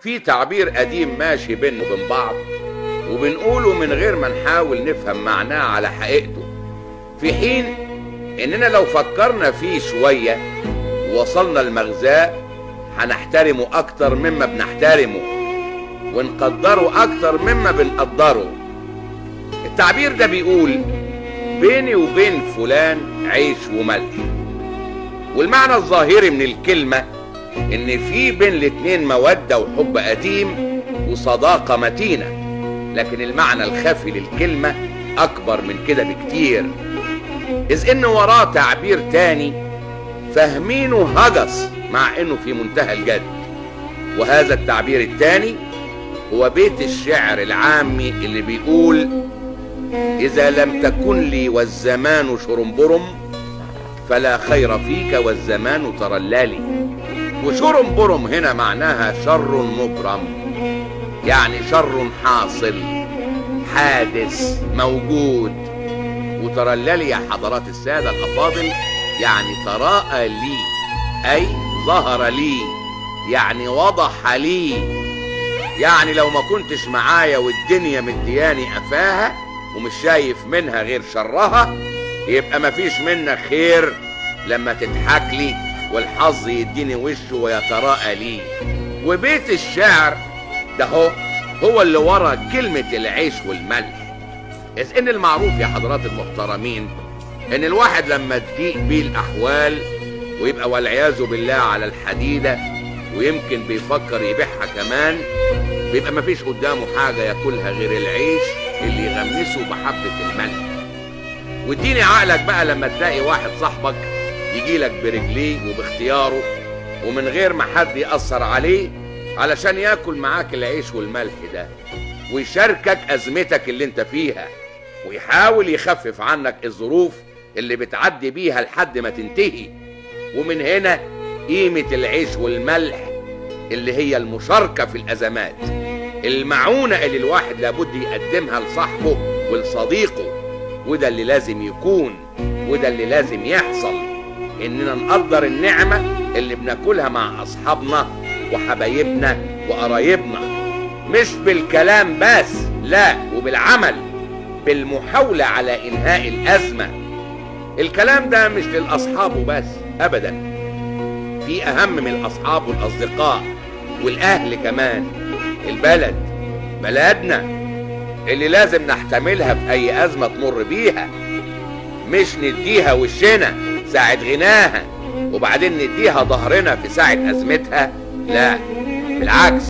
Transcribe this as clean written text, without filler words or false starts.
في تعبير قديم ماشي بينه وبين بعض وبنقوله من غير ما نحاول نفهم معناه على حقيقته، في حين اننا لو فكرنا فيه شوية ووصلنا لمغزاه هنحترمه اكتر مما بنحترمه ونقدره اكتر مما بنقدره. التعبير ده بيقول بيني وبين فلان عيش وملح، والمعنى الظاهري من الكلمة ان في بين الاتنين مودة وحب قديم وصداقة متينة، لكن المعنى الخفي للكلمة اكبر من كده بكتير، اذ ان وراه تعبير تاني فاهمينه هجس مع انه في منتهى الجد. وهذا التعبير التاني هو بيت الشعر العامي اللي بيقول اذا لم تكن لي والزمان شرنبرم فلا خير فيك والزمان ترللي. وشرنبرم هنا معناها شر مبرم، يعني شر حاصل حادث موجود. وترللي يا حضرات السادة الأفاضل يعني تراءى لي، أي ظهر لي، يعني وضح لي. يعني لو ما كنتش معايا والدنيا مدياني قفاها ومش شايف منها غير شرها، يبقى مفيش منك خير لما تضحك لي والحظ يديني وشه ويتراءى لي. وبيت الشعر ده هو اللي ورا كلمة العيش والملح، إذ إن المعروف يا حضرات المحترمين إن الواحد لما تضيق بيه الأحوال ويبقى والعياذ بالله على الحديدة ويمكن بيفكر يبيعها كمان، بيبقى مفيش قدامه حاجة ياكلها غير العيش اللي يغمسه بحبة الملح. واديني عقلك بقى لما تلاقي واحد صاحبك يجيلك برجليه وباختياره ومن غير ما حد يأثر عليه علشان ياكل معاك العيش والملح ده، ويشاركك أزمتك اللي انت فيها، ويحاول يخفف عنك الظروف اللي بتعدي بيها لحد ما تنتهي. ومن هنا قيمة العيش والملح اللي هي المشاركة في الأزمات، المعونة اللي الواحد لابد يقدمها لصاحبه ولصديقه. وده اللي لازم يكون، وده اللي لازم يحصل، إننا نقدر النعمة اللي بناكلها مع أصحابنا وحبايبنا وقرايبنا، مش بالكلام بس، لا، وبالعمل، بالمحاولة على إنهاء الأزمة. الكلام ده مش للأصحاب وبس أبدا، في أهم من الأصحاب والأصدقاء والأهل كمان. البلد، بلدنا اللي لازم نحتملها في أي أزمة تمر بيها، مش نديها وشنا ساعة غناها وبعدين نديها ظهرنا في ساعة أزمتها، لا، بالعكس.